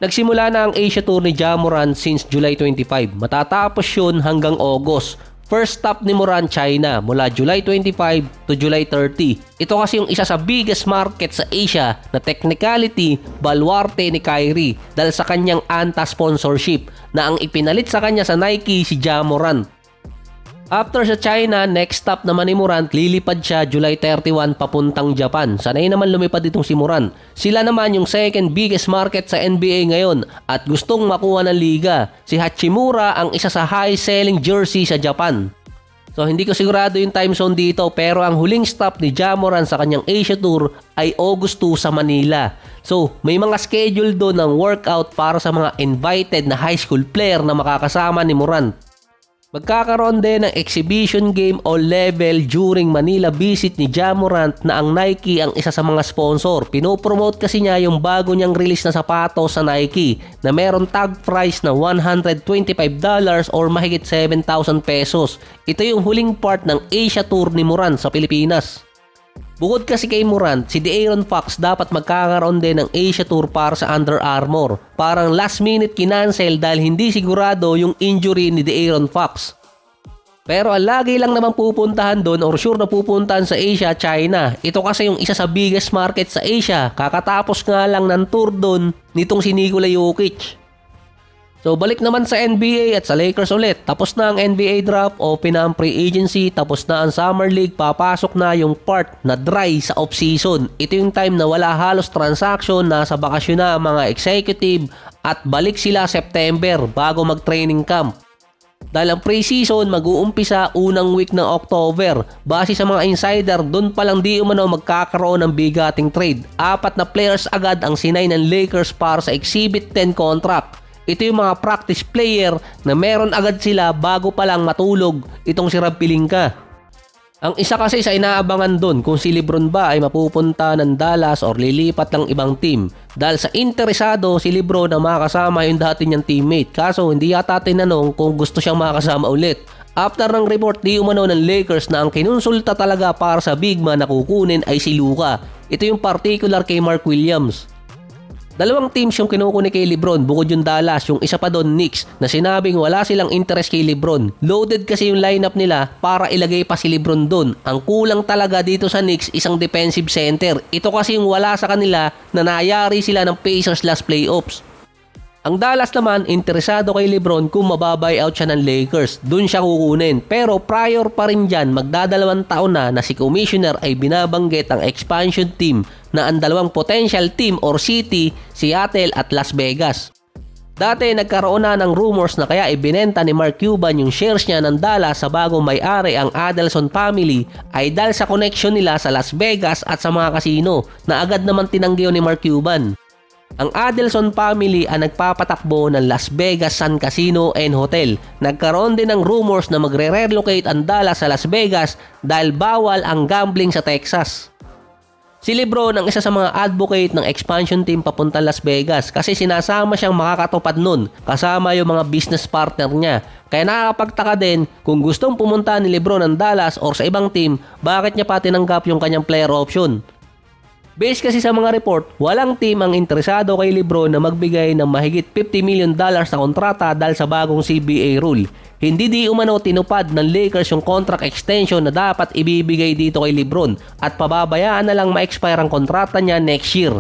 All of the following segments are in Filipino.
Nagsimula na ang Asia Tour ni Ja Morant since July 25. Matatapos yun hanggang August. First stop ni Morant, China, mula July 25 to July 30. Ito kasi yung isa sa biggest market sa Asia na technicality, baluarte ni Kyrie dahil sa kanyang anta-sponsorship na ang ipinalit sa kanya sa Nike si Ja Morant. After sa China, next stop naman ni Morant, lilipad siya July 31 papuntang Japan. Sanay naman lumipad itong si Morant. Sila naman yung second biggest market sa NBA ngayon at gustong makuha ng liga. Si Hachimura ang isa sa high-selling jersey sa Japan. So hindi ko sigurado yung time zone dito pero ang huling stop ni Ja Morant sa kanyang Asia Tour ay August 2 sa Manila. So may mga schedule doon ng workout para sa mga invited na high school player na makakasama ni Morant. Magkakaroon din ng exhibition game o level during Manila visit ni Ja Morant na ang Nike ang isa sa mga sponsor. Pinopromote kasi niya yung bago niyang release na sapatos sa Nike na meron tag price na $125 or mahigit 7,000 pesos. Ito yung huling part ng Asia Tour ni Morant sa Pilipinas. Bukod kasi kay Morant, si De'Aaron Fox dapat magkakaroon din ng Asia Tour para sa Under Armour. Parang last minute kinancel dahil hindi sigurado yung injury ni De'Aaron Fox. Pero ang lagi lang naman pupuntahan doon or sure na pupuntahan sa Asia, China. Ito kasi yung isa sa biggest market sa Asia. Kakatapos nga lang ng tour doon nitong si Nikola Jokic. So balik naman sa NBA at sa Lakers ulit. Tapos na ang NBA draft, open na ang free agency, tapos na ang Summer League, papasok na yung part na dry sa off-season. Ito yung time na wala halos transaction, nasa bakasyon na ang mga executive at balik sila September bago mag-training camp. Dahil ang pre-season mag-uumpisa unang week ng October. Base sa mga insider, doon pa lang di umano magkakaroon ng bigating trade. 4 na players agad ang sinay ng Lakers para sa Exhibit 10 contract. Ito yung mga practice player na meron agad sila bago pa lang matulog itong si Rob Pelinka. Ang isa kasi sa inaabangan doon kung si LeBron ba ay mapupunta ng Dallas or lilipat ng ibang team. Dahil sa interesado si LeBron na makasama yung dati niyang teammate. Kaso hindi yata tinanong kung gusto siyang makasama ulit. After ng report di umano ng Lakers na ang kinonsulta talaga para sa big man na kukunin ay si Luka. Ito yung particular kay Mark Williams. Dalawang teams yung kinukunin kay LeBron bukod yung Dallas, yung isa pa doon Knicks na sinabing wala silang interest kay LeBron. Loaded kasi yung lineup nila para ilagay pa si LeBron doon. Ang kulang talaga dito sa Knicks isang defensive center. Ito kasi yung wala sa kanila na nayari sila ng Pacers last playoffs. Ang Dallas naman, interesado kay LeBron kung mababuy out siya ng Lakers. Doon siya kukunin. Pero prior pa rin dyan, magdadalawang taon na si Commissioner ay binabanggit ang expansion team na ang dalawang potential team or city, Seattle at Las Vegas. Dati nagkaroon na ng rumors na kaya ibinenta ni Mark Cuban yung shares niya ng Dallas sa bagong may-ari ang Adelson family ay dahil sa connection nila sa Las Vegas at sa mga casino na agad naman tinanggihan ni Mark Cuban. Ang Adelson family ang nagpapatakbo ng Las Vegas Sun Casino and Hotel. Nagkaroon din ng rumors na magre-relocate ang Dallas sa Las Vegas dahil bawal ang gambling sa Texas. Si LeBron ang isa sa mga advocate ng expansion team papunta Las Vegas kasi sinasama siyang makakatupad nun kasama yung mga business partner niya. Kaya nakakapagtaka din kung gustong pumunta ni LeBron ng Dallas or sa ibang team, bakit niya pa tinanggap yung kanyang player option. Based kasi sa mga report, walang team ang interesado kay LeBron na magbigay ng mahigit $50 million na kontrata dahil sa bagong CBA rule. Hindi di umano tinupad ng Lakers yung contract extension na dapat ibibigay dito kay LeBron at pababayaan na lang ma-expire ang kontrata niya next year.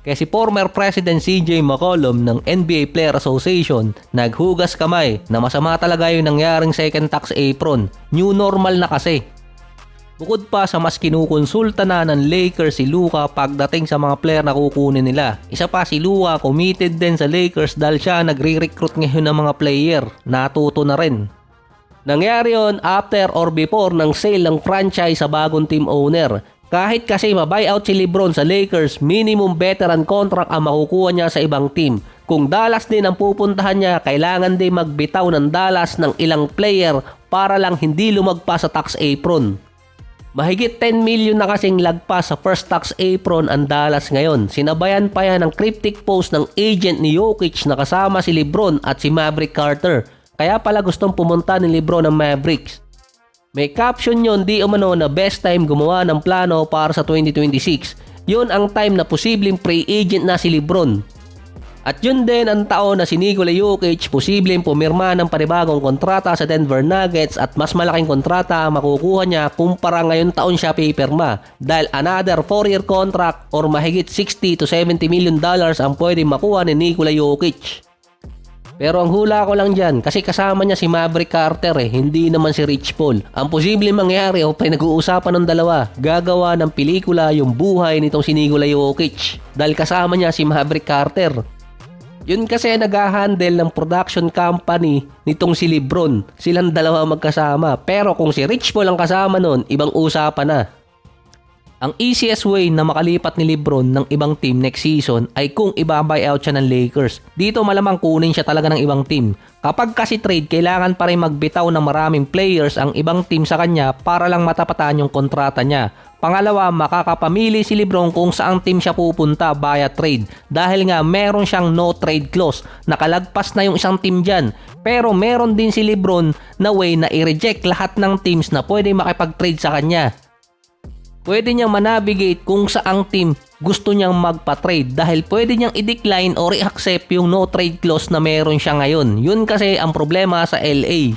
Kaya si former President CJ McCollum ng NBA Player Association naghugas kamay na masama talaga yung nangyaring second tax apron. New normal na kasi. Bukod pa sa mas kinukonsulta na ng Lakers si Luka pagdating sa mga player na kukunin nila. Isa pa si Luka committed din sa Lakers dahil siya nagre-recruit ngayon ng mga player. Natuto na rin. Nangyari yon after or before ng sale ng franchise sa bagong team owner. Kahit kasi ma-buyout si LeBron sa Lakers, minimum veteran contract ang makukuha niya sa ibang team. Kung Dallas din ang pupuntahan niya, kailangan din magbitaw ng Dallas ng ilang player para lang hindi lumagpas sa tax apron. Mahigit 10 million na kasing lagpas sa first tax apron ang Dallas ngayon. Sinabayan pa yan ng cryptic post ng agent ni Jokic na kasama si LeBron at si Maverick Carter. Kaya pala gustong pumunta ni LeBron ng Mavericks. May caption yon di umano na best time gumawa ng plano para sa 2026. Yun ang time na posibleng free agent na si LeBron. At yun din ang taon na si Nikola Jokic posibleng pumirma ng panibagong kontrata sa Denver Nuggets at mas malaking kontrata ang makukuha niya kumpara ngayon taon siya pipirma dahil another 4-year contract or mahigit 60 to 70 million dollars ang pwedeng makuha ni Nikola Jokic. Pero ang hula ko lang dyan kasi kasama niya si Maverick Carter hindi naman si Rich Paul. Ang posibleng mangyari o pinag-uusapan ng dalawa, gagawa ng pelikula yung buhay nitong si Nikola Jokic dahil kasama niya si Maverick Carter. Yun kasi nag-handle ng production company nitong si LeBron. Silang dalawa magkasama. Pero kung si Rich Paul ang kasama nun, ibang usapan na. Ang easiest way na makalipat ni LeBron ng ibang team next season ay kung iba-buyout siya ng Lakers. Dito malamang kunin siya talaga ng ibang team. Kapag kasi trade, kailangan pa rin magbitaw ng maraming players ang ibang team sa kanya para lang matapatan yung kontrata niya. Pangalawa, makakapamili si LeBron kung saang team siya pupunta via trade dahil nga meron siyang no trade clause. Nakalagpas na yung isang team dyan. Pero meron din si LeBron na way na i-reject lahat ng teams na pwede makipag-trade sa kanya. Pwede niyang manavigate kung saang team gusto niyang magpa-trade dahil pwede niyang i-decline or i-accept yung no trade clause na meron siya ngayon. Yun kasi ang problema sa LA.